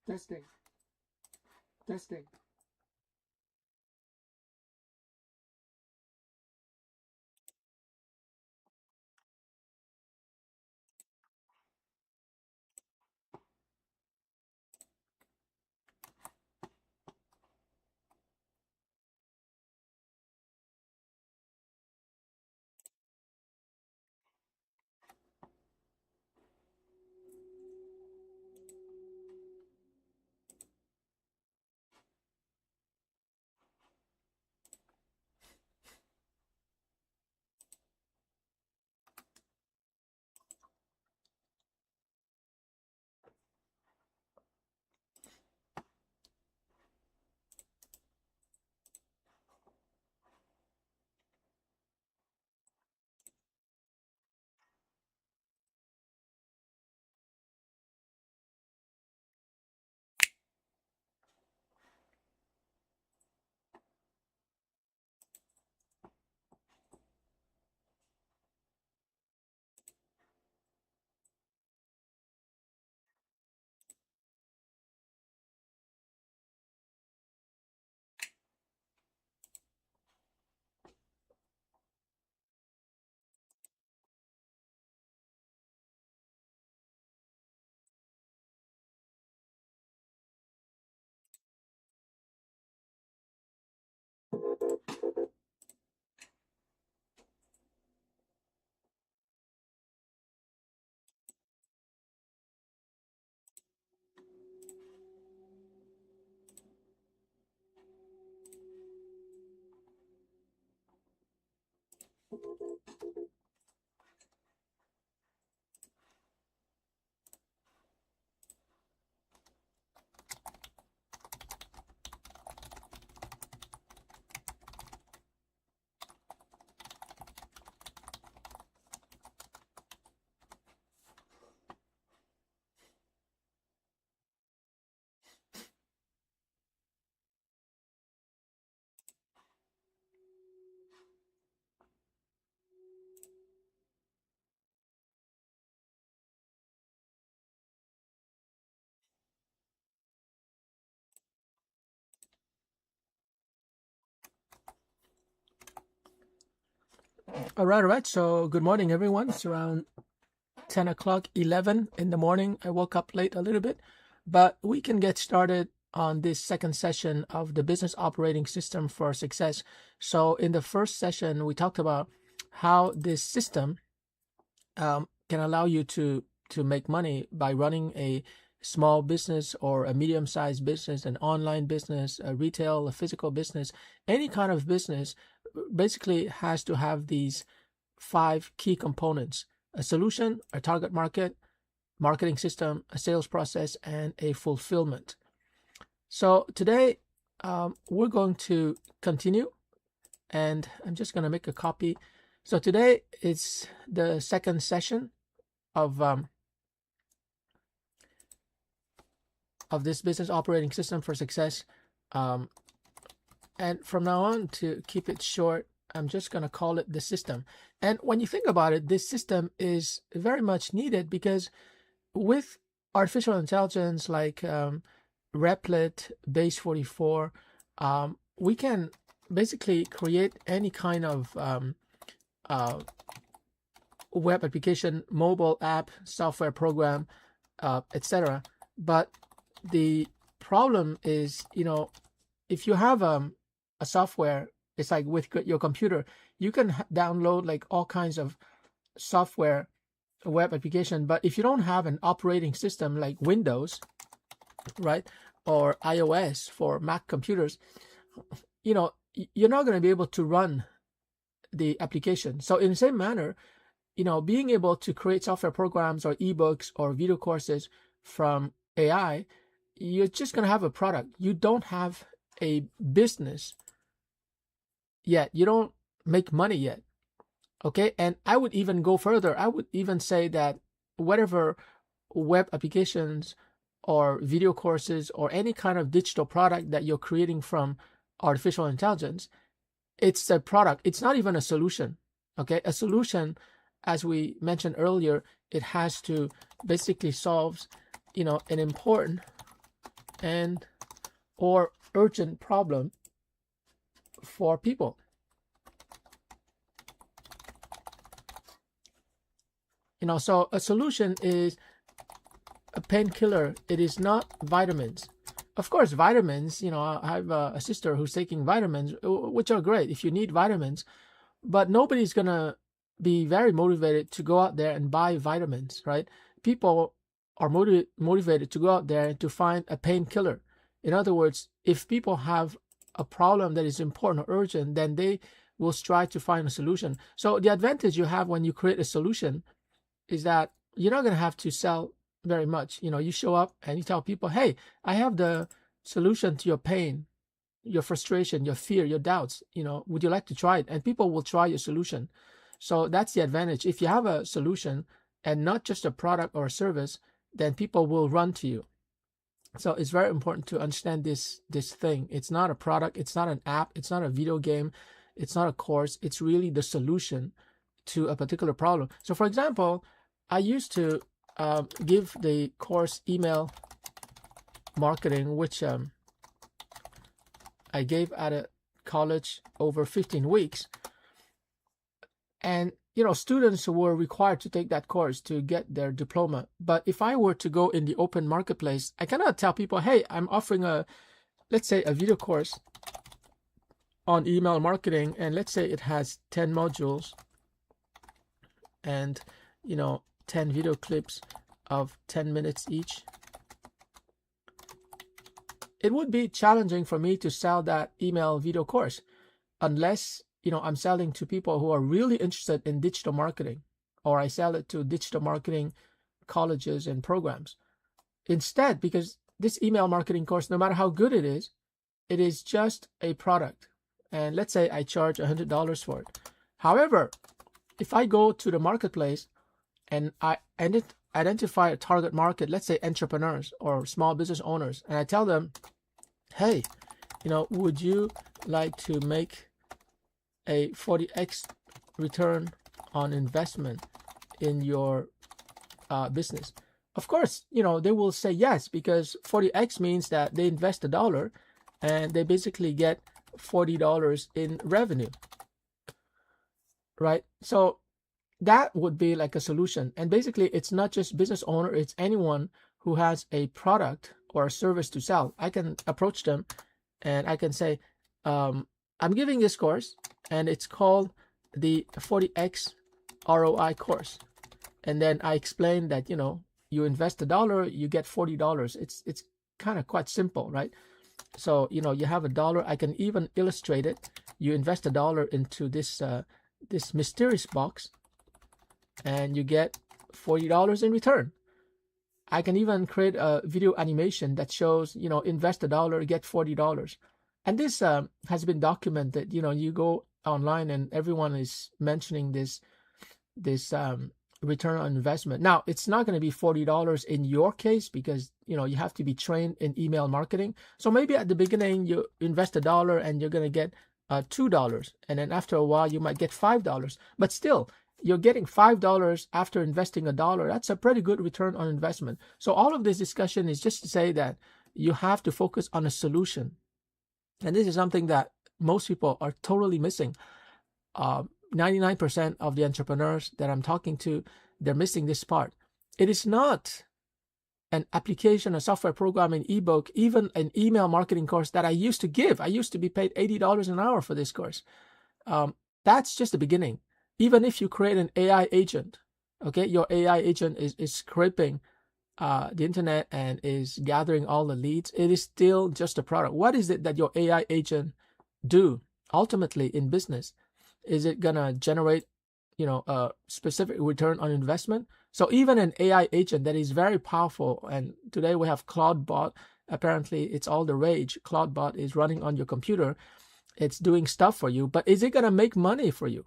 Testing, testing. All right, all right. So good morning, everyone. It's around 10 o'clock, 11 in the morning. I woke up late a little bit, but we can get started on this second session of the business operating system for success. So in the first session, we talked about how this system can allow you to make money by running a small business or a medium-sized business, an online business, a retail, a physical business, any kind of business basically has to have these 5 key components: a solution, a target market, marketing system, a sales process, and a fulfillment. So today we're going to continue, and I'm just going to make a copy. So today it's the second session of this business operating system for success. And from now on, to keep it short, I'm just going to call it the system. And when you think about it, this system is very much needed because with artificial intelligence like Replit, Base 44, we can basically create any kind of web application, mobile app, software program, etc. But the problem is, if you have a software, it's like with your computer, you can download like all kinds of software, web application, but if you don't have an operating system like Windows, right, or iOS for Mac computers, you're not going to be able to run the application. So in the same manner, being able to create software programs or ebooks or video courses from AI, you're just going to have a product. You don't have a business yet. You don't make money yet. Okay. And I would even go further. I would even say that whatever web applications or video courses or any kind of digital product that you're creating from artificial intelligence, it's a product. It's not even a solution. Okay. A solution, as we mentioned earlier, it has to basically solve, an important and or urgent problem for people. So a solution is a painkiller. It is not vitamins. Of course, vitamins, I have a sister who's taking vitamins, which are great if you need vitamins, but nobody's going to be very motivated to go out there and buy vitamins, right? People are motivated to go out there and to find a painkiller. In other words, if people have a problem that is important or urgent, then they will strive to find a solution. So the advantage you have when you create a solution is that you're not going to have to sell very much. You show up and you tell people, hey, I have the solution to your pain, your frustration, your fear, your doubts. Would you like to try it? And people will try your solution. So that's the advantage. If you have a solution and not just a product or a service, then people will run to you. So it's very important to understand this thing. It's not a product. It's not an app. It's not a video game. It's not a course. It's really the solution to a particular problem. So for example, I used to give the course email marketing, which I gave at a college over 15 weeks. And, students who were required to take that course to get their diploma. But if I were to go in the open marketplace, I cannot tell people, hey, I'm offering let's say a video course on email marketing. And let's say it has 10 modules and, 10 video clips of 10 minutes each. It would be challenging for me to sell that email video course unless, I'm selling to people who are really interested in digital marketing, or I sell it to digital marketing colleges and programs. Instead, because this email marketing course, no matter how good it is just a product. And let's say I charge $100 for it. However, if I go to the marketplace and I identify a target market, let's say entrepreneurs or small business owners, and I tell them, hey, would you like to make a 40x return on investment in your business? Of course, they will say yes, because 40x means that they invest $1 and they basically get $40 in revenue, right? So that would be like a solution. And basically, it's not just business owner, it's anyone who has a product or a service to sell. I can approach them and I can say, I'm giving this course and it's called the 40x ROI course. And then I explain that, you invest $1, you get $40. It's kind of quite simple, right? So, you have $1. I can even illustrate it. You invest $1 into this mysterious box, and you get $40 in return. I can even create a video animation that shows, invest $1, get $40. And this has been documented. You go online and everyone is mentioning this return on investment. Now, it's not going to be $40 in your case because, you have to be trained in email marketing. So maybe at the beginning, you invest $1 and you're going to get $2. And then after a while, you might get $5. But still, you're getting $5 after investing $1. That's a pretty good return on investment. So all of this discussion is just to say that you have to focus on a solution. And this is something that most people are totally missing. 99% of the entrepreneurs that I'm talking to, they're missing this part. It is not an application, a software programming ebook, even an email marketing course that I used to give. I used to be paid $80 an hour for this course. That's just the beginning. Even if you create an AI agent, okay, your AI agent is scraping the internet and is gathering all the leads, it is still just a product. What is it that your AI agent do ultimately in business? Is it gonna generate, a specific return on investment? So even an AI agent that is very powerful, and today we have CloudBot. Apparently, it's all the rage. CloudBot is running on your computer. It's doing stuff for you, but is it gonna make money for you,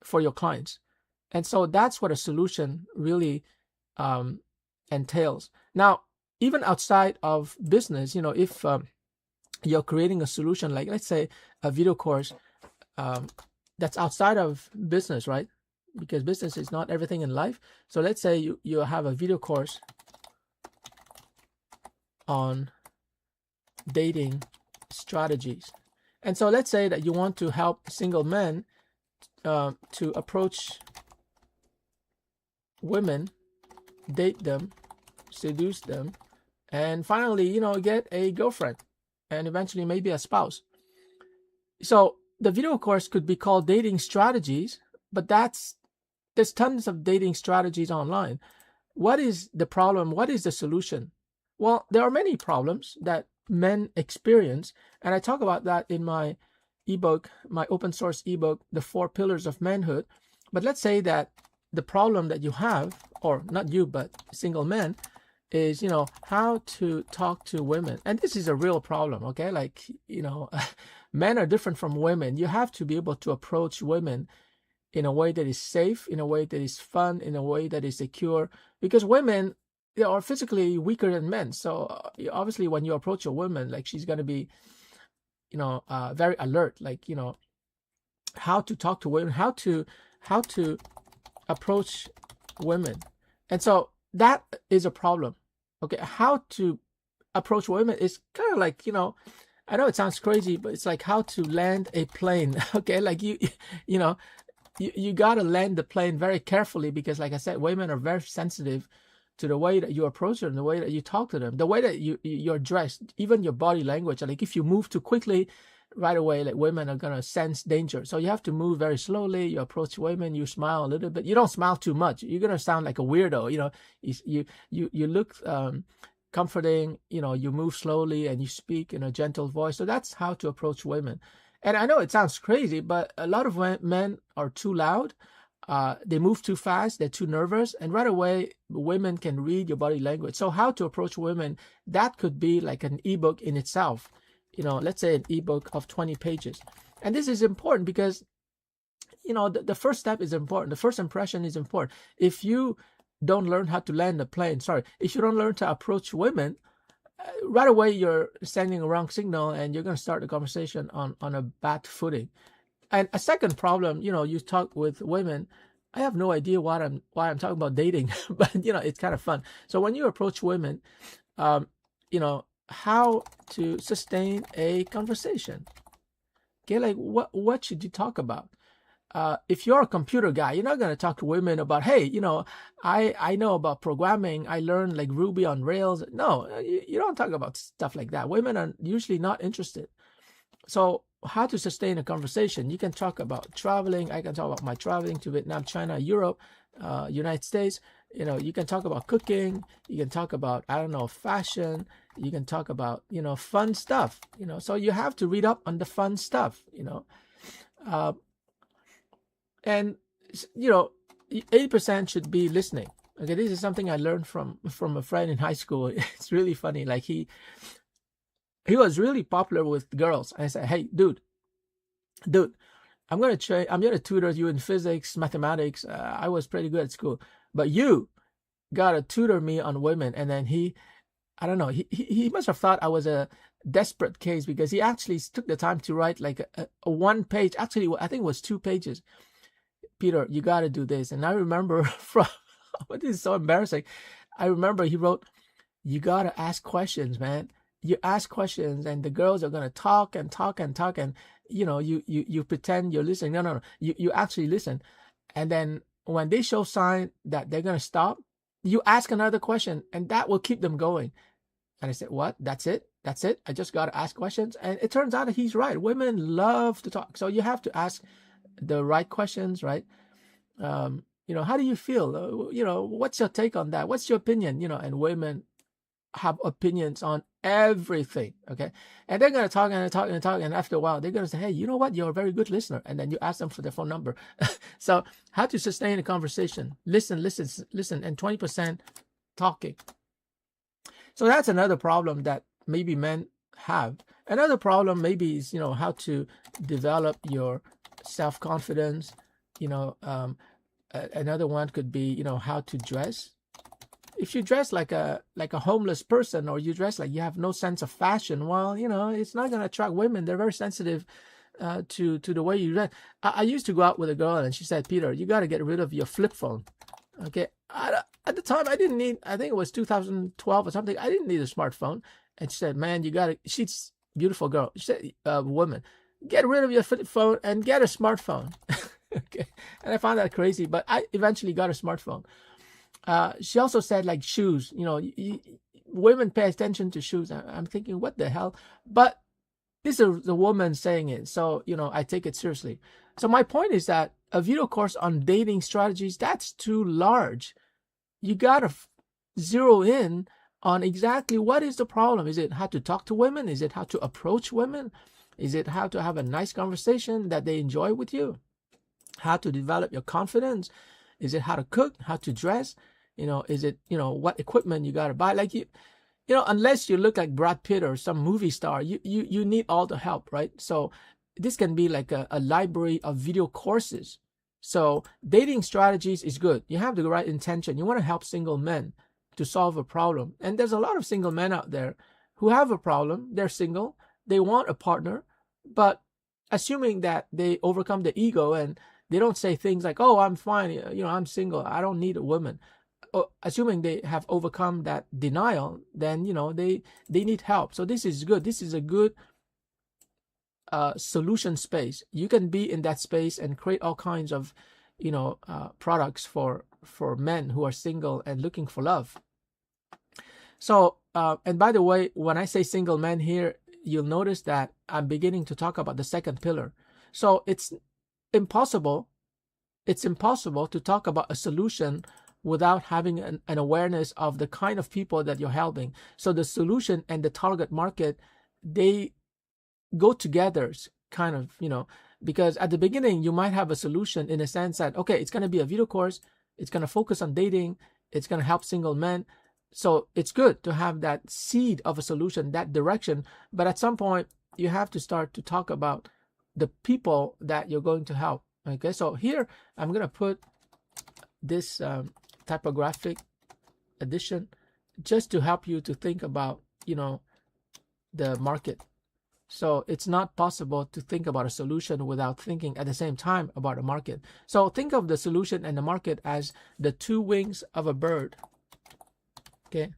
for your clients? And so that's what a solution really entails. Now, even outside of business, if you're creating a solution, like let's say a video course that's outside of business, right? Because business is not everything in life. So let's say you have a video course on dating strategies. And so let's say that you want to help single men to approach women, date them, seduce them, and finally, get a girlfriend and eventually maybe a spouse. So the video course could be called Dating Strategies, but there's tons of dating strategies online. What is the problem? What is the solution? Well, there are many problems that men experience, and I talk about that in my ebook, my open source ebook, The 4 Pillars of Manhood. But let's say that the problem that you have, or not you, but single men, is, how to talk to women. And this is a real problem, okay? Like, men are different from women. You have to be able to approach women in a way that is safe, in a way that is fun, in a way that is secure, because women, they are physically weaker than men. So obviously when you approach a woman, like, she's going to be, very alert, like, how to talk to women, how to approach women. And so that is a problem. Okay, how to approach women is kind of like, I know it sounds crazy, but it's like how to land a plane. Okay, like you got to land the plane very carefully, because like I said, women are very sensitive to the way that you approach them, the way that you talk to them, the way that you're dressed, even your body language. Like if you move too quickly, right away, like, women are gonna sense danger. So you have to move very slowly. You approach women, you smile a little bit. You don't smile too much. You're gonna sound like a weirdo. You look comforting. You move slowly and you speak in a gentle voice. So that's how to approach women. And I know it sounds crazy, but a lot of men are too loud. They move too fast. They're too nervous, and right away, women can read your body language. So how to approach women, that could be like an ebook in itself. Let's say an ebook of 20 pages. And this is important because, the first step is important. The first impression is important. If you don't learn how to land a plane, if you don't learn to approach women, right away, you're sending a wrong signal and you're going to start the conversation on a bad footing. And a second problem, you talk with women. I have no idea why I'm talking about dating, but, it's kind of fun. So when you approach women, how to sustain a conversation. Okay, like what should you talk about? If you're a computer guy, you're not going to talk to women about, hey, I know about programming. I learned like Ruby on Rails. No, you don't talk about stuff like that. Women are usually not interested. So how to sustain a conversation? You can talk about traveling. I can talk about my traveling to Vietnam, China, Europe, United States. You can talk about cooking. You can talk about, fashion. You can talk about, fun stuff, so you have to read up on the fun stuff, and, 80% should be listening. Okay, this is something I learned from a friend in high school. It's really funny. Like he was really popular with girls. I said, hey, dude, I'm going to tutor you in physics, mathematics. I was pretty good at school, but you got to tutor me on women. And then he must have thought I was a desperate case, because he actually took the time to write like a 1 page. Actually, I think it was 2 pages. Peter, you got to do this. And I remember this is so embarrassing. I remember he wrote, you got to ask questions, man. You ask questions and the girls are going to talk and talk and talk. And, you pretend you're listening. No. You actually listen. And then when they show sign that they're going to stop, you ask another question and that will keep them going. And I said, what? That's it? I just got to ask questions. And it turns out that he's right. Women love to talk. So you have to ask the right questions, right? How do you feel? What's your take on that? What's your opinion? And women have opinions on everything, okay? And they're going to talk and talk and talk. And after a while, they're going to say, hey, you know what? You're a very good listener. And then you ask them for their phone number. So how to sustain a conversation? Listen, and 20% talking. So that's another problem that maybe men have. Another problem maybe is, how to develop your self-confidence. Another one could be, how to dress. If you dress like a homeless person, or you dress like you have no sense of fashion, well, it's not going to attract women. They're very sensitive to the way you dress. I used to go out with a girl and she said, Peter, you got to get rid of your flip phone. Okay. At the time, I think it was 2012 or something. I didn't need a smartphone. And she said, man, she's a beautiful girl. She said, woman, get rid of your flip phone and get a smartphone. Okay. And I found that crazy, but I eventually got a smartphone. She also said, like, shoes, women pay attention to shoes. I'm thinking, what the hell? But this is the woman saying it. So, I take it seriously. So my point is that a video course on dating strategies, that's too large. You got to zero in on exactly what is the problem. Is it how to talk to women? Is it how to approach women? Is it how to have a nice conversation that they enjoy with you? How to develop your confidence? Is it how to cook, how to dress? Is it, what equipment you got to buy? Like unless you look like Brad Pitt or some movie star, you need all the help, right? So this can be like a library of video courses. So dating strategies is good. You have the right intention. You want to help single men to solve a problem. And there's a lot of single men out there who have a problem. They're single. They want a partner, but assuming that they overcome the ego and they don't say things like, oh, I'm fine. I'm single. I don't need a woman. Assuming they have overcome that denial, then, they need help. So this is good. This is a good solution space. You can be in that space and create all kinds of, products for men who are single and looking for love. So, and by the way, when I say single men here, you'll notice that I'm beginning to talk about the second pillar. So it's impossible to talk about a solution without having an awareness of the kind of people that you're helping. So the solution and the target market, they go together, kind of, because at the beginning you might have a solution in a sense that, okay, it's going to be a video course, it's going to focus on dating, it's going to help single men. So it's good to have that seed of a solution, that direction. But at some point, you have to start to talk about the people that you're going to help. Okay, so here I'm going to put this typographic addition just to help you to think about, the market. So it's not possible to think about a solution without thinking at the same time about a market. So think of the solution and the market as the two wings of a bird. Okay,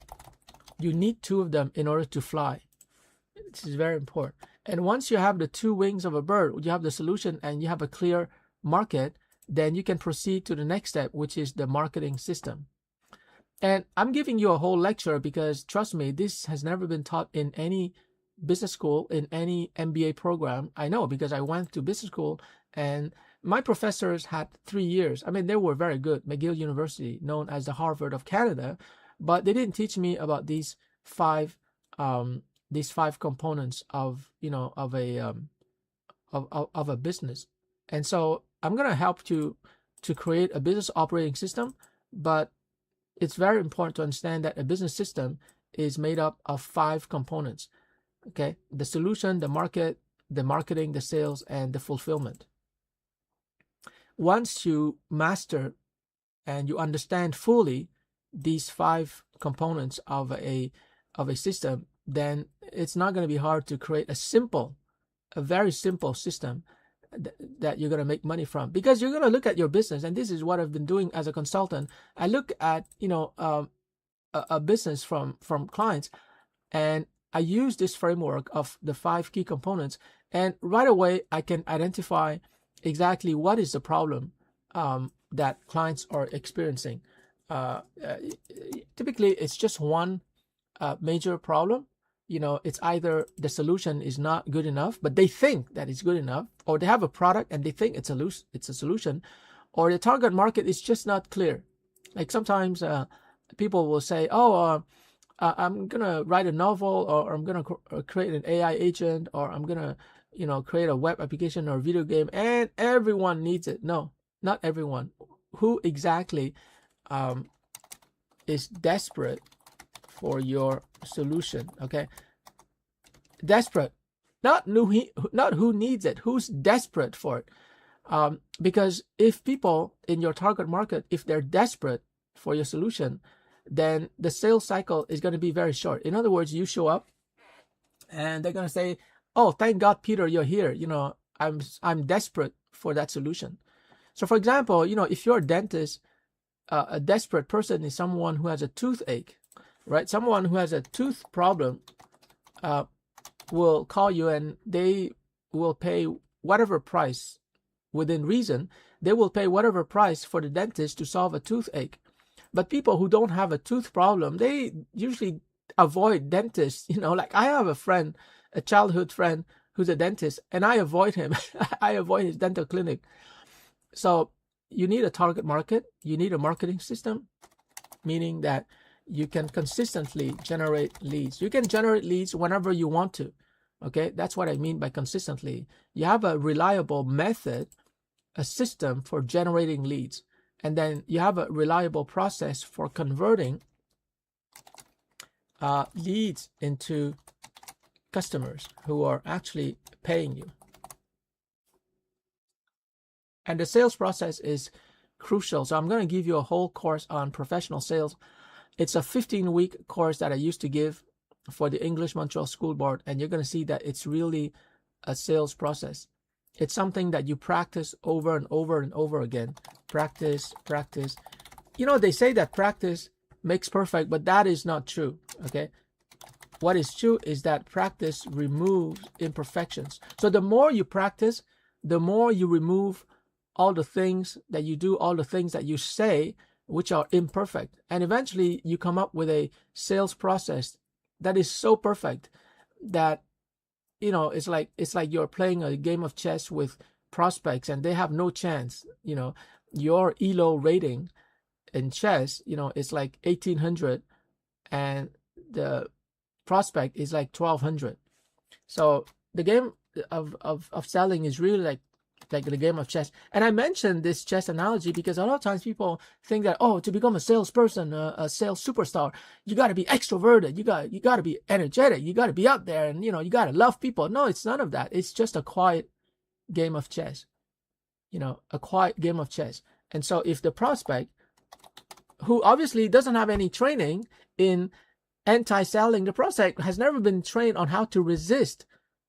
you need two of them in order to fly. This is very important. And once you have the two wings of a bird, you have the solution and you have a clear market, then you can proceed to the next step, which is the marketing system. And I'm giving you a whole lecture because, trust me, this has never been taught in any business school, in any MBA program. I know because I went to business school and my professors had 3 years. I mean, they were very good. McGill University, known as the Harvard of Canada. But they didn't teach me about these five components of a business. And so I'm gonna help you to create a business operating system. But it's very important to understand that a business system is made up of 5 components. Okay, the solution, the market, the marketing, the sales, and the fulfillment. Once you master and you understand fully these 5 components of a system, then it's not going to be hard to create a very simple system that you're going to make money from, because you're going to look at your business. And this is what I've been doing as a consultant. I look at a business from clients, and I use this framework of the 5 key components, and right away I can identify exactly what is the problem that clients are experiencing. Typically it's just one major problem. It's either the solution is not good enough, but they think that it's good enough, or they have a product and they think it's a solution, or the target market is just not clear. Like sometimes people will say, oh, I'm gonna write a novel, or I'm gonna create an AI agent, or I'm gonna create a web application or a video game, and everyone needs it. No, not everyone. Who exactly is desperate for your solution? Okay, desperate, not who needs it, who's desperate for it. Because if people in your target market, if they're desperate for your solution, then the sales cycle is going to be very short. In other words, you show up and they're going to say, oh, thank God, Peter, you're here. I'm desperate for that solution. So for example, if you're a dentist, a desperate person is someone who has a toothache, right? Someone who has a tooth problem, will call you and they will pay whatever price within reason. They will pay whatever price for the dentist to solve a toothache. But people who don't have a tooth problem, they usually avoid dentists. Like I have a friend, a childhood friend who's a dentist, and I avoid him. I avoid his dental clinic. So you need a target market. You need a marketing system, meaning that you can consistently generate leads. You can generate leads whenever you want to. Okay, that's what I mean by consistently. You have a reliable method, a system for generating leads, and then you have a reliable process for converting leads into customers who are actually paying you. And the sales process is crucial. So I'm going to give you a whole course on professional sales. It's a 15-week course that I used to give for the English Montreal School Board, and you're going to see that it's really a sales process. It's something that you practice over and over and over again. Practice. They say that practice makes perfect, but that is not true, okay? What is true is that practice removes imperfections. So the more you practice, the more you remove all the things that you do, all the things that you say, which are imperfect. And eventually you come up with a sales process that is so perfect that, it's like you're playing a game of chess with prospects and they have no chance. Your ELO rating in chess, is like 1800 and the prospect is like 1200. So the game of selling is really like the game of chess. And I mentioned this chess analogy because a lot of times people think that, to become a salesperson, a sales superstar, you got to be extroverted, you got to be energetic, you got to be out there, and you got to love people. No, it's none of that. It's just a quiet game of chess. A quiet game of chess. And so if the prospect, who obviously doesn't have any training in anti-selling, the prospect has never been trained on how to resist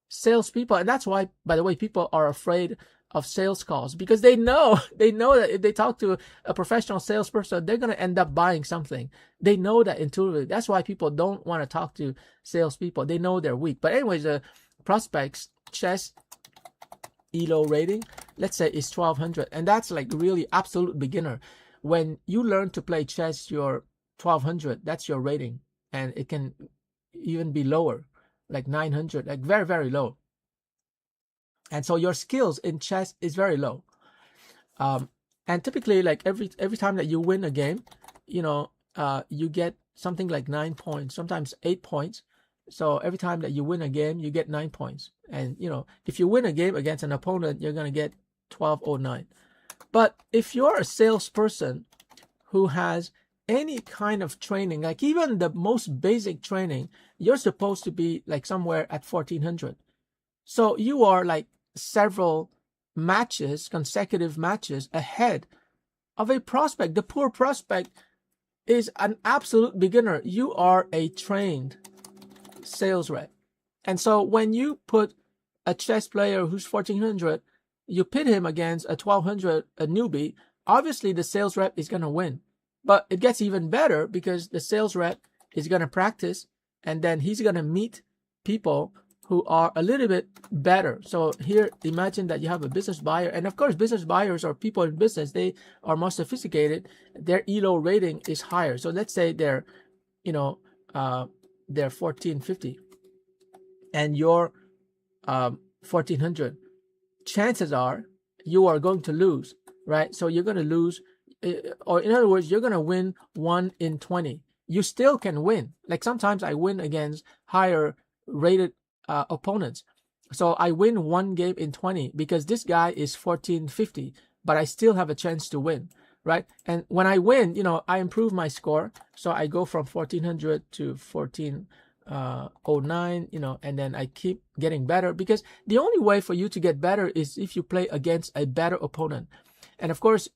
salespeople. And that's why, by the way, people are afraid of sales calls, because they know that if they talk to a professional salesperson, they're going to end up buying something. They know that intuitively. That's why people don't want to talk to salespeople. They know they're weak. But anyways, the prospect's chess ELO rating, let's say, is 1200, and that's like really absolute beginner. When you learn to play chess, you're 1200. That's your rating, and it can even be lower, like 900, like very, very low. And so your skills in chess is very low. And typically, like every time that you win a game, you get something like 9 points, sometimes 8 points. So every time that you win a game, you get 9 points. And, if you win a game against an opponent, you're going to get 1209. But if you're a salesperson who has any kind of training, like even the most basic training, you're supposed to be like somewhere at 1400. So you are like several matches, consecutive matches ahead of a prospect. The poor prospect is an absolute beginner. You are a trained sales rep. And so when you put a chess player who's 1400, you pit him against a 1200, a newbie, obviously the sales rep is going to win. But it gets even better because the sales rep is going to practice, and then he's going to meet people who are a little bit better. So here, imagine that you have a business buyer, and of course, business buyers are people in business. They are more sophisticated. Their ELO rating is higher. So let's say they're 1450, and you're 1400. Chances are you are going to lose, right? So you're going to lose, or in other words, you're going to win 1 in 20. You still can win. Like sometimes I win against higher rated opponents. So I win 1 game in 20 because this guy is 1450, but I still have a chance to win, right? And when I win, I improve my score. So I go from 1400 to 1409, and then I keep getting better, because the only way for you to get better is if you play against a better opponent. And of course,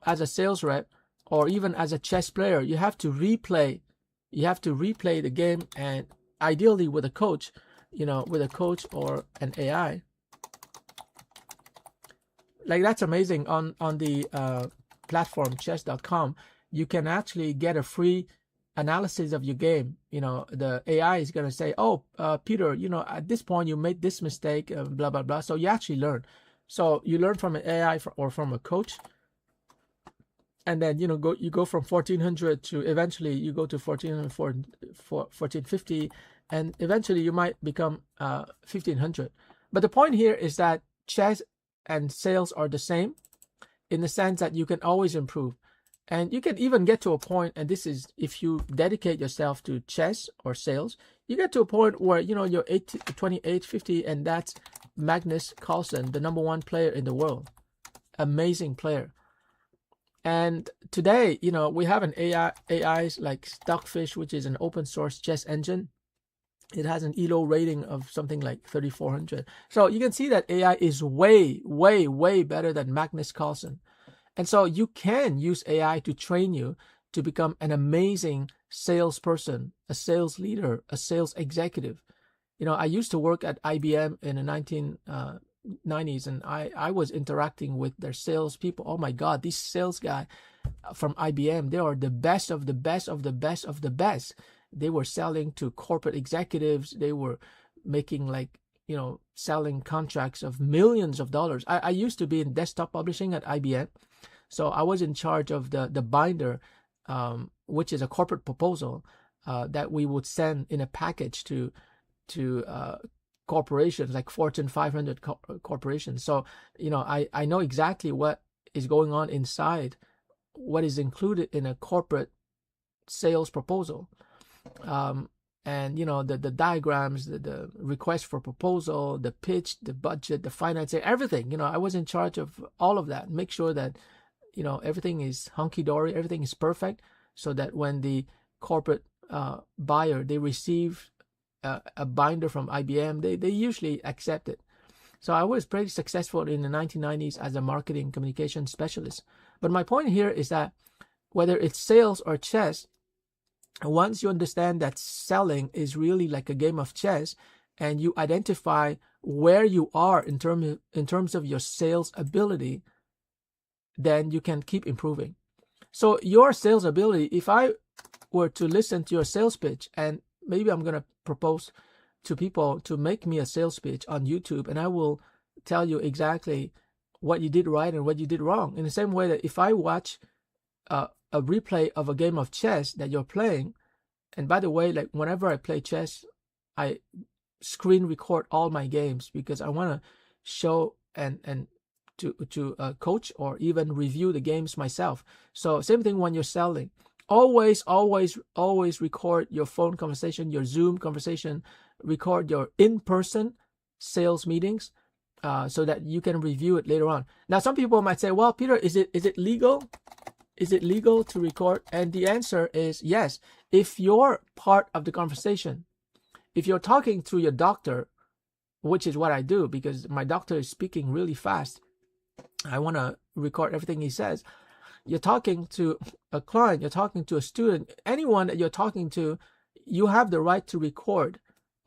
as a sales rep or even as a chess player, you have to replay the game, and ideally with a coach, or an AI. Like that's amazing. On the platform chess.com, you can actually get a free analysis of your game, the AI is going to say, oh, Peter, at this point you made this mistake, blah, blah, blah. So you actually learn. So you learn from an AI or from a coach. And then, you go from 1400 to eventually you go to 1450, and eventually you might become 1500. But the point here is that chess and sales are the same in the sense that you can always improve. And you can even get to a point, and this is if you dedicate yourself to chess or sales, you get to a point where, you're 28, 50, and that's Magnus Carlsen, the #1 player in the world. Amazing player. And today, we have an AIs like Stockfish, which is an open source chess engine. It has an ELO rating of something like 3,400. So you can see that AI is way, way, way better than Magnus Carlsen. And so you can use AI to train you to become an amazing salesperson, a sales leader, a sales executive. I used to work at IBM in the 1990s, and I was interacting with their sales people. Oh my God, these sales guys from IBM, they are the best of the best of the best of the best. They were selling to corporate executives. They were making selling contracts of millions of dollars. I used to be in desktop publishing at IBM. So I was in charge of the binder, which is a corporate proposal that we would send in a package to corporations, like Fortune 500 corporations. So, I know exactly what is going on inside, what is included in a corporate sales proposal. And, the diagrams, the request for proposal, the pitch, the budget, the financing, everything, I was in charge of all of that. Make sure that, everything is hunky-dory, everything is perfect, so that when the corporate buyer, they receive a binder from IBM, they usually accept it. So I was pretty successful in the 1990s as a marketing communication specialist. But my point here is that whether it's sales or chess, once you understand that selling is really like a game of chess, and you identify where you are in terms of your sales ability, then you can keep improving. So your sales ability, if I were to listen to your sales pitch, and maybe I'm going to propose to people to make me a sales pitch on YouTube, and I will tell you exactly what you did right and what you did wrong. In the same way that if I watch a replay of a game of chess that you're playing, and by the way, like whenever I play chess, I screen record all my games because I want to show and to coach or even review the games myself. So same thing when you're selling. Always record your phone conversation, your Zoom conversation, record your in-person sales meetings, so that you can review it later on. Now, some people might say, well, Peter, is it legal? Is it legal to record? And the answer is yes. If you're part of the conversation, if you're talking to your doctor, which is what I do because my doctor is speaking really fast, I want to record everything he says. You're talking to a client, you're talking to a student, anyone that you're talking to, you have the right to record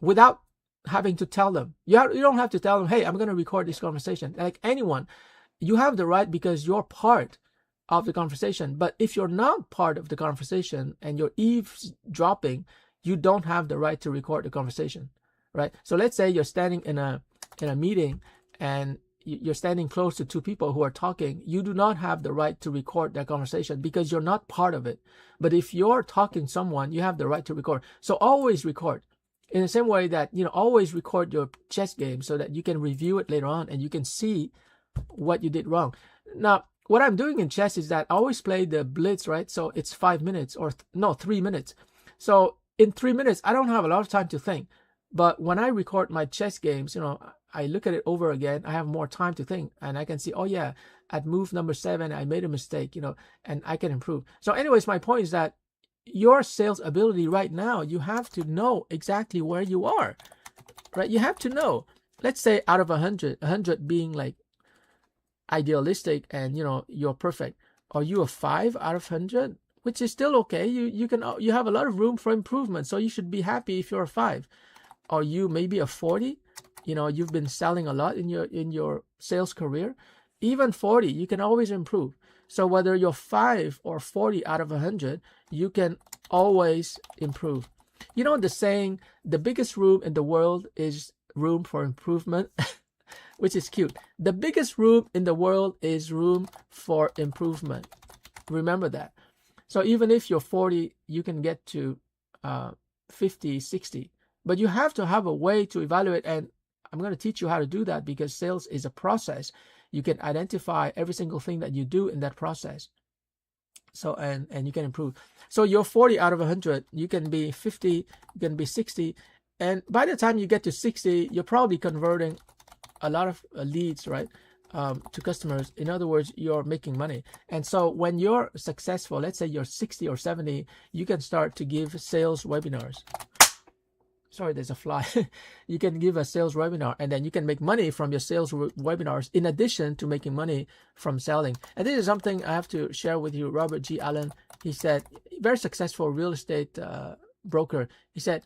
without having to tell them. You don't have to tell them, hey, I'm going to record this conversation. Like anyone, you have the right because you're part of the conversation. But if you're not part of the conversation and you're eavesdropping, you don't have the right to record the conversation, right? So let's say you're standing in a meeting and you're standing close to two people who are talking. You do not have the right to record that conversation because you're not part of it. But if you're talking to someone, you have the right to record. So always record. In the same way that, always record your chess game so that you can review it later on and you can see what you did wrong. Now, what I'm doing in chess is that I always play the blitz, right? So it's 5 minutes or 3 minutes. So in 3 minutes, I don't have a lot of time to think. But when I record my chess games, I look at it over again, I have more time to think and I can see, oh yeah, at move number 7, I made a mistake, and I can improve. So anyways, my point is that your sales ability right now, you have to know exactly where you are, right? You have to know, let's say out of 100 being like idealistic and, you're perfect. Are you a 5 out of 100? Which is still okay. You have a lot of room for improvement. So you should be happy if you're a 5. Are you maybe a 40? You've been selling a lot in your sales career. Even 40, you can always improve. So whether you're 5 or 40 out of 100, you can always improve. You know the saying, the biggest room in the world is room for improvement, which is cute. The biggest room in the world is room for improvement. Remember that. So even if you're 40, you can get to 50, 60. But you have to have a way to evaluate, and I'm going to teach you how to do that, because sales is a process. You can identify every single thing that you do in that process. So and you can improve. So you're 40 out of 100, you can be 50, you can be 60, and by the time you get to 60, you're probably converting a lot of leads, right, to customers. In other words, you're making money. And so when you're successful, let's say you're 60 or 70, you can start to give sales webinars. Sorry, there's a fly. You can give a sales webinar, and then you can make money from your sales webinars in addition to making money from selling. And this is something I have to share with you. Robert G. Allen, he said, very successful real estate broker. He said,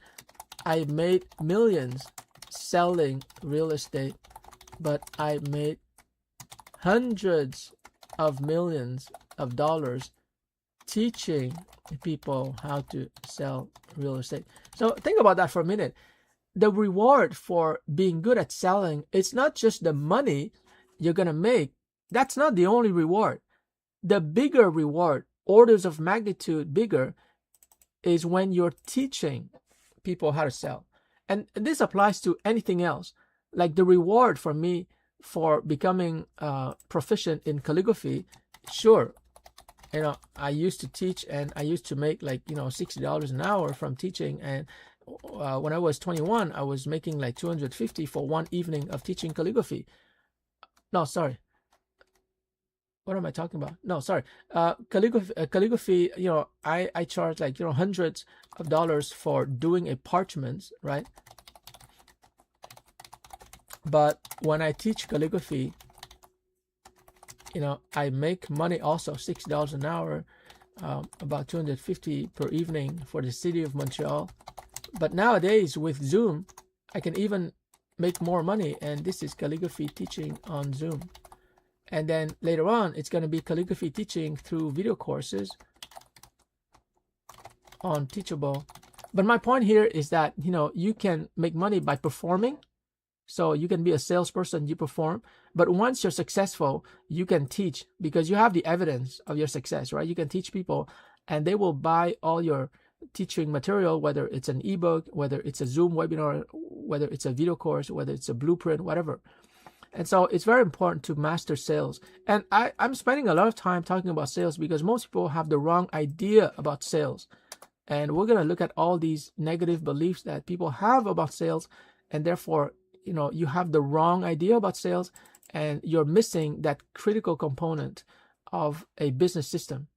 I made millions selling real estate, but I made hundreds of millions of dollars teaching people how to sell real estate. So think about that for a minute. The reward for being good at selling, it's not just the money you're going to make. That's not the only reward. The bigger reward, orders of magnitude bigger, is when you're teaching people how to sell. And this applies to anything else. Like the reward for me for becoming proficient in calligraphy, sure, you know, I used to teach and I used to make like, you know, $60 an hour from teaching. And when I was 21, I was making like $250 for one evening of teaching calligraphy. No, sorry. What am I talking about? No, sorry. Calligraphy, you know, I charge like, you know, hundreds of dollars for doing a parchment, right? But when I teach calligraphy, you know, I make money also, $60 an hour, about $250 per evening for the city of Montreal. But nowadays with Zoom, I can even make more money. And this is calligraphy teaching on Zoom. And then later on, it's going to be calligraphy teaching through video courses on Teachable. But my point here is that, you know, you can make money by performing. So you can be a salesperson, you perform. But once you're successful, you can teach because you have the evidence of your success, right? You can teach people and they will buy all your teaching material, whether it's an ebook, whether it's a Zoom webinar, whether it's a video course, whether it's a blueprint, whatever. And so it's very important to master sales. And I'm spending a lot of time talking about sales because most people have the wrong idea about sales. And we're going to look at all these negative beliefs that people have about sales. And therefore, you know, you have the wrong idea about sales and you're missing that critical component of a business system.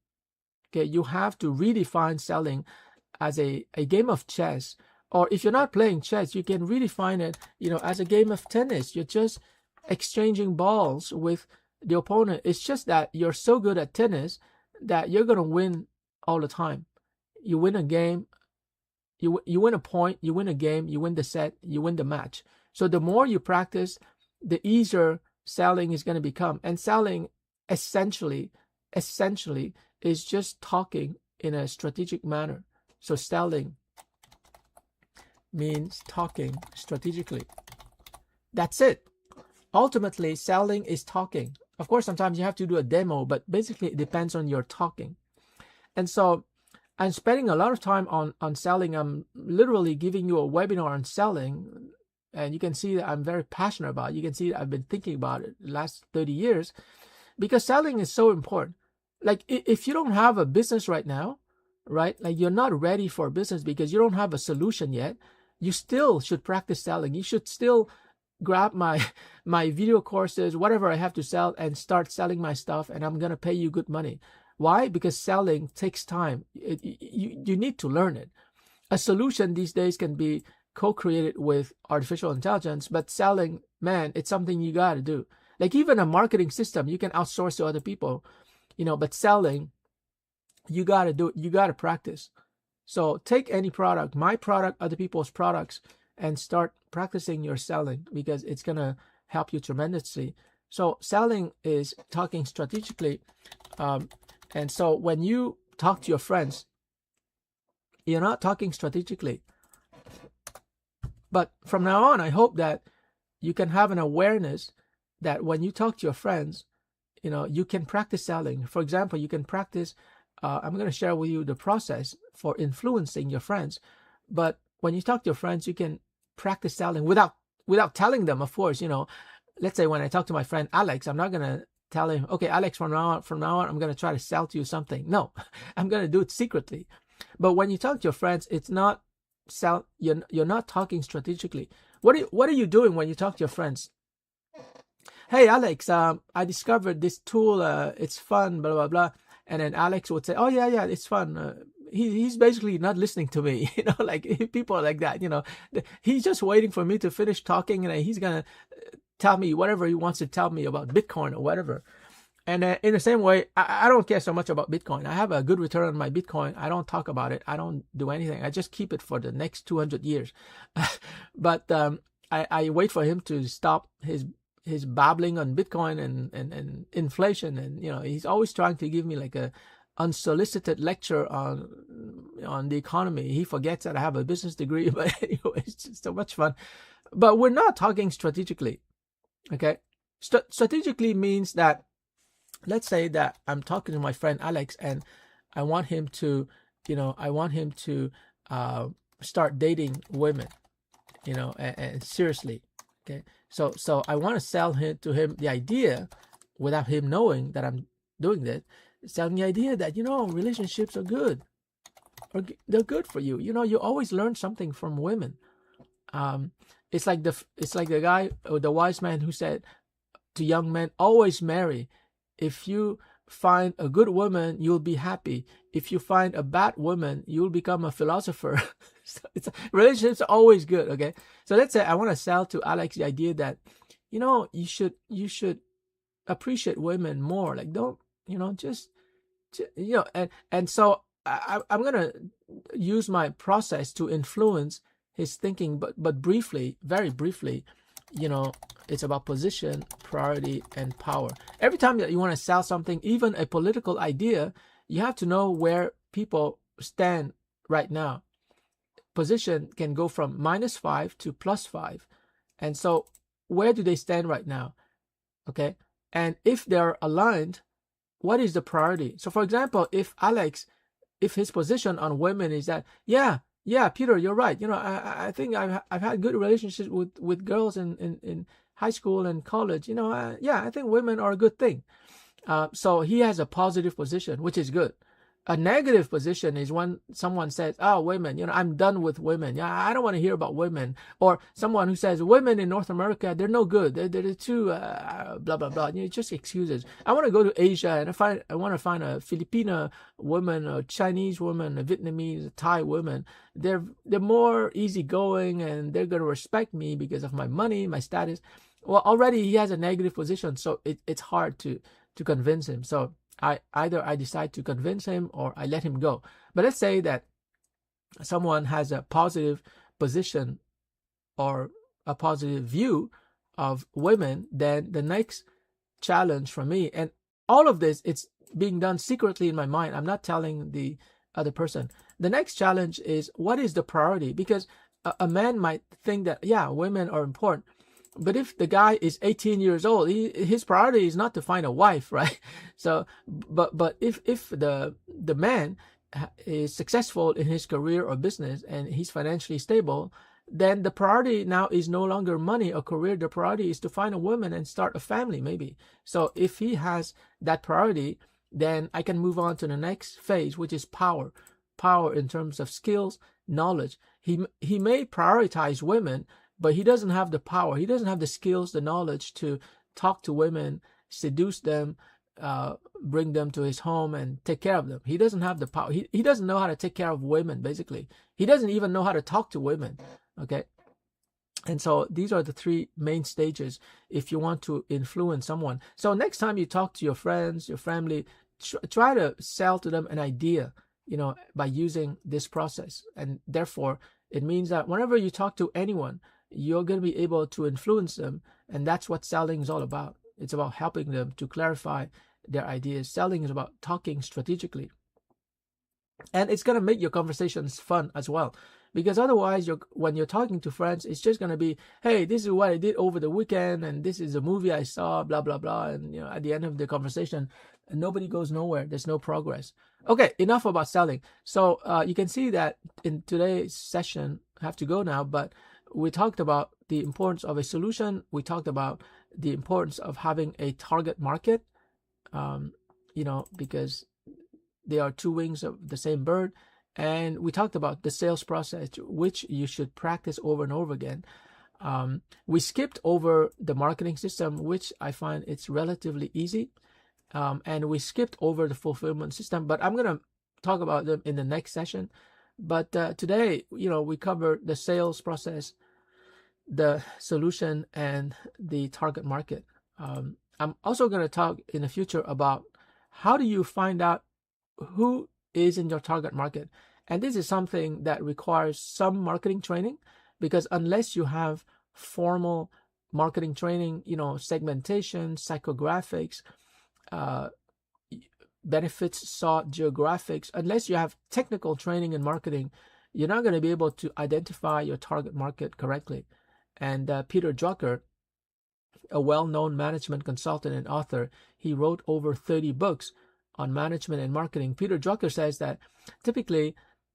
Okay, you have to redefine selling as a game of chess. Or if you're not playing chess, you can redefine it, you know, as a game of tennis. You're just exchanging balls with the opponent. It's just that you're so good at tennis that you're going to win all the time. You win a game, you win a point, you win a game, you win the set, you win the match. So the more you practice, the easier selling is going to become. And selling essentially is just talking in a strategic manner. So selling means talking strategically. That's it. Ultimately, selling is talking. Of course, sometimes you have to do a demo, but basically it depends on your talking. And so I'm spending a lot of time on selling. I'm literally giving you a webinar on selling. And you can see that I'm very passionate about it. You can see that I've been thinking about it the last 30 years because selling is so important. Like if you don't have a business right now, right? Like you're not ready for a business because you don't have a solution yet. You still should practice selling. You should still grab my video courses, whatever I have to sell, and start selling my stuff. And I'm going to pay you good money. Why? Because selling takes time. You need to learn it. A solution these days can be co-created with artificial intelligence, but selling, man, it's something you got to do. Like even a marketing system, you can outsource to other people, you know, but selling, you got to do it. You got to practice. So take any product, my product, other people's products, and start practicing your selling because it's going to help you tremendously. So selling is talking strategically. And so when you talk to your friends, you're not talking strategically. But from now on, I hope that you can have an awareness that when you talk to your friends, you can practice selling. For example, you can practice, I'm going to share with you the process for influencing your friends. But when you talk to your friends, you can practice selling without telling them, of course. Let's say when I talk to my friend Alex, I'm not going to tell him, okay, Alex, from now on, I'm going to try to sell to you something. No, I'm going to do it secretly. But when you talk to your friends, it's not sell. You're not talking strategically. What are you doing when you talk to your friends? Hey, Alex, I discovered this tool. It's fun, blah, blah, blah. And then Alex would say, oh, yeah, it's fun. He's basically not listening to me, like people are like that, he's just waiting for me to finish talking, and he's going to tell me whatever he wants to tell me about Bitcoin or whatever. And in the same way, I don't care so much about Bitcoin. I have a good return on my Bitcoin. I don't talk about it. I don't do anything. I just keep it for the next 200 years. But I wait for him to stop his babbling on Bitcoin and inflation. And, he's always trying to give me like a unsolicited lecture on the economy. He forgets that I have a business degree, but anyway, it's just so much fun. But we're not talking strategically. Okay. Strategically means that, let's say that I'm talking to my friend Alex, and I want him to, start dating women, and seriously. Okay. So I want to sell to him the idea, without him knowing that I'm doing that, selling the idea that, relationships are good, or they're good for you. You always learn something from women. It's like the guy, or the wise man, who said to young men, always marry. If you find a good woman, you'll be happy. If you find a bad woman, you'll become a philosopher. So relationships are always good. Okay. So let's say I want to sell to Alex the idea that, you should appreciate women more. Like, don't, and so I'm going to use my process to influence his thinking, but briefly, very briefly, it's about position, priority, and power. Every time that you want to sell something, even a political idea, you have to know where people stand right now. Position can go from -5 to +5. And so where do they stand right now? Okay. And if they're aligned, what is the priority? So for example, if his position on women is that, yeah, Peter, you're right. I think I've had good relationships with girls in high school and college. I think women are a good thing. So he has a positive position, which is good. A negative position is when someone says, oh, women, I'm done with women. Yeah, I don't want to hear about women. Or someone who says, women in North America, they're no good. They're too, blah, blah, blah. Just excuses. I want to go to Asia, and I want to find a Filipina woman, a Chinese woman, a Vietnamese, a Thai woman. They're more easygoing, and they're going to respect me because of my money, my status. Well, already he has a negative position, so it's hard to convince him. So I decide to convince him, or I let him go. But let's say that someone has a positive position or a positive view of women, then the next challenge for me, and all of this, it's being done secretly in my mind. I'm not telling the other person. The next challenge is, what is the priority? Because a man might think that, yeah, women are important. But if the guy is 18 years old, his priority is not to find a wife, right? So, but if the man is successful in his career or business, and he's financially stable, then the priority now is no longer money or career. The priority is to find a woman and start a family, maybe. So if he has that priority, then I can move on to the next phase, which is power. Power in terms of skills, knowledge. He may prioritize women, but he doesn't have the power. He doesn't have the skills, the knowledge to talk to women, seduce them, bring them to his home and take care of them. He doesn't have the power. He doesn't know how to take care of women, basically. He doesn't even know how to talk to women. Okay. And so these are the three main stages if you want to influence someone. So next time you talk to your friends, your family, try to sell to them an idea, by using this process. And therefore, it means that whenever you talk to anyone, you're going to be able to influence them. And that's what selling is all about. It's about helping them to clarify their ideas. Selling is about talking strategically. And it's going to make your conversations fun as well. Because otherwise, when you're talking to friends, it's just going to be, hey, this is what I did over the weekend, and this is a movie I saw, blah, blah, blah. And at the end of the conversation, nobody goes nowhere. There's no progress. Okay, enough about selling. So you can see that in today's session, I have to go now, but we talked about the importance of a solution. We talked about the importance of having a target market, because they are two wings of the same bird. And we talked about the sales process, which you should practice over and over again. We skipped over the marketing system, which I find it's relatively easy. And we skipped over the fulfillment system, but I'm going to talk about them in the next session. But today, we covered the sales process, the solution, and the target market. I'm also going to talk in the future about how do you find out who is in your target market. And this is something that requires some marketing training, because unless you have formal marketing training, segmentation, psychographics, benefits sought, geographics, unless you have technical training in marketing, you're not going to be able to identify your target market correctly. And Peter Drucker, a well-known management consultant and author, he wrote over 30 books on management and marketing. Peter Drucker says that typically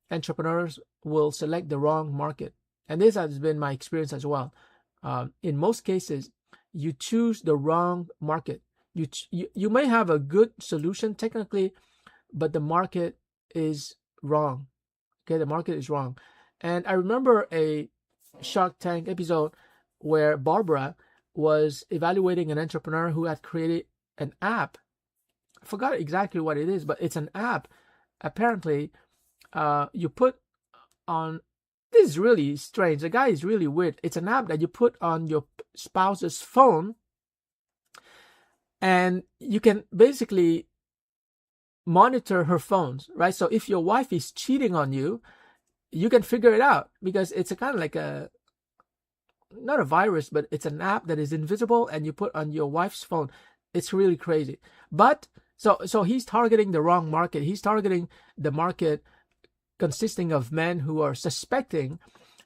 entrepreneurs will select the wrong market. And this has been my experience as well. In most cases, you choose the wrong market. You may have a good solution technically, but the market is wrong. Okay, the market is wrong. And I remember a Shark Tank episode where Barbara was evaluating an entrepreneur who had created an app. I forgot exactly what it is, but it's an app. Apparently, you put on, this is really strange. The guy is really weird. It's an app that you put on your spouse's phone, and you can basically monitor her phones, right? So if your wife is cheating on you, you can figure it out, because it's a kind of like not a virus, but it's an app that is invisible and you put on your wife's phone. It's really crazy. But so he's targeting the wrong market. He's targeting the market consisting of men who are suspecting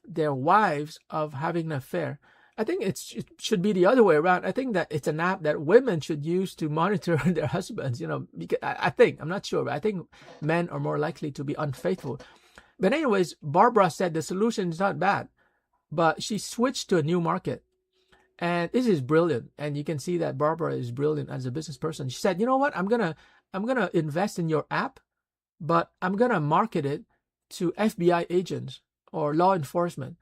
their wives of having an affair. I think it should be the other way around. I think that it's an app that women should use to monitor their husbands, because I'm not sure, but I think men are more likely to be unfaithful. But anyways, Barbara said the solution is not bad, but she switched to a new market. And this is brilliant. And you can see that Barbara is brilliant as a business person. She said, you know what? I'm gonna invest in your app, but I'm gonna market it to FBI agents or law enforcement,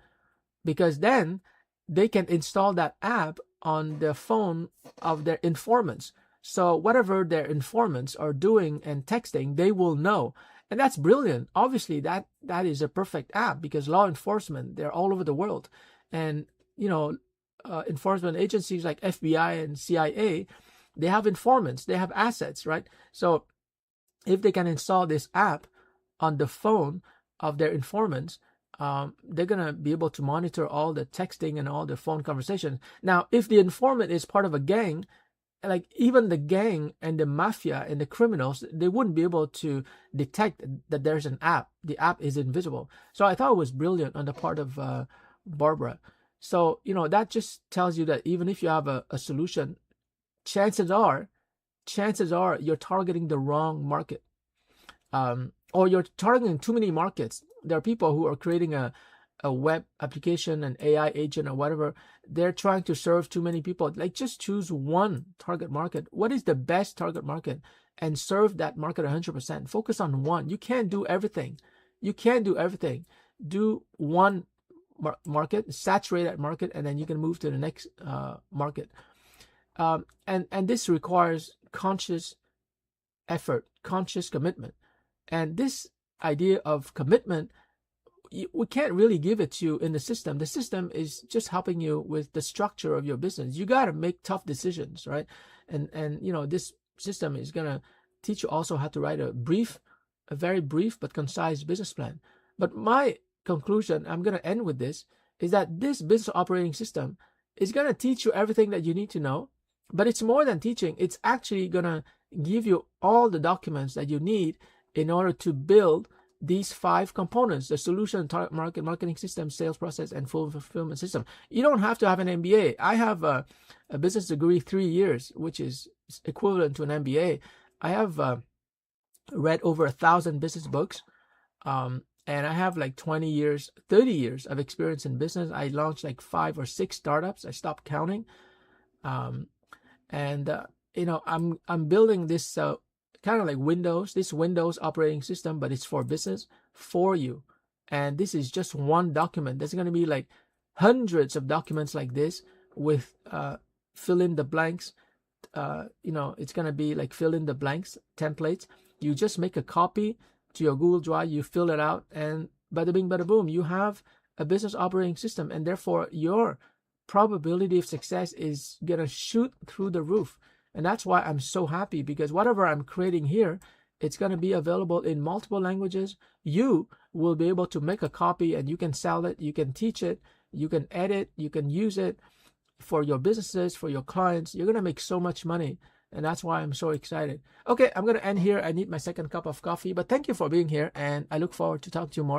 because then they can install that app on the phone of their informants. So whatever their informants are doing and texting, they will know. And that's brilliant. Obviously, that is a perfect app, because law enforcement, they're all over the world. And, enforcement agencies like FBI and CIA, they have informants, they have assets, right? So if they can install this app on the phone of their informants, they're going to be able to monitor all the texting and all the phone conversations. Now, if the informant is part of a gang, like even the gang and the mafia and the criminals, they wouldn't be able to detect that there's an app. The app is invisible. So I thought it was brilliant on the part of Barbara. So, that just tells you that even if you have a solution, chances are you're targeting the wrong market. Or you're targeting too many markets. There are people who are creating a web application, an AI agent or whatever. They're trying to serve too many people. Like, just choose one target market. What is the best target market? And serve that market 100%. Focus on one. You can't do everything. Do one market, saturate that market, and then you can move to the next market. And this requires conscious effort, conscious commitment. And this idea of commitment, we can't really give it to you in the system. The system is just helping you with the structure of your business. You got to make tough decisions, right? And this system is going to teach you also how to write a very brief but concise business plan. But my conclusion, I'm going to end with this, is that this business operating system is going to teach you everything that you need to know. But it's more than teaching. It's actually going to give you all the documents that you need in order to build these 5 components: the solution, marketing system, sales process, and full fulfillment system. You don't have to have an MBA. I have a business degree, 3 years, which is equivalent to an MBA. I have read over 1,000 business books, and I have like 20 years, 30 years of experience in business. I launched like 5 or 6 startups. I stopped counting, you know, I'm building this kind of like this Windows operating system, but it's for business, for you. And this is just one document. There's going to be like hundreds of documents like this with fill in the blanks. You know, it's going to be like fill in the blanks templates. You just make a copy to your Google Drive, you fill it out, and bada bing, bada boom, you have a business operating system. And therefore, your probability of success is going to shoot through the roof. And that's why I'm so happy, because whatever I'm creating here, it's going to be available in multiple languages. You will be able to make a copy and you can sell it, you can teach it, you can edit, you can use it for your businesses, for your clients. You're going to make so much money. And that's why I'm so excited. Okay, I'm going to end here. I need my second cup of coffee, but thank you for being here, and I look forward to talking to you more.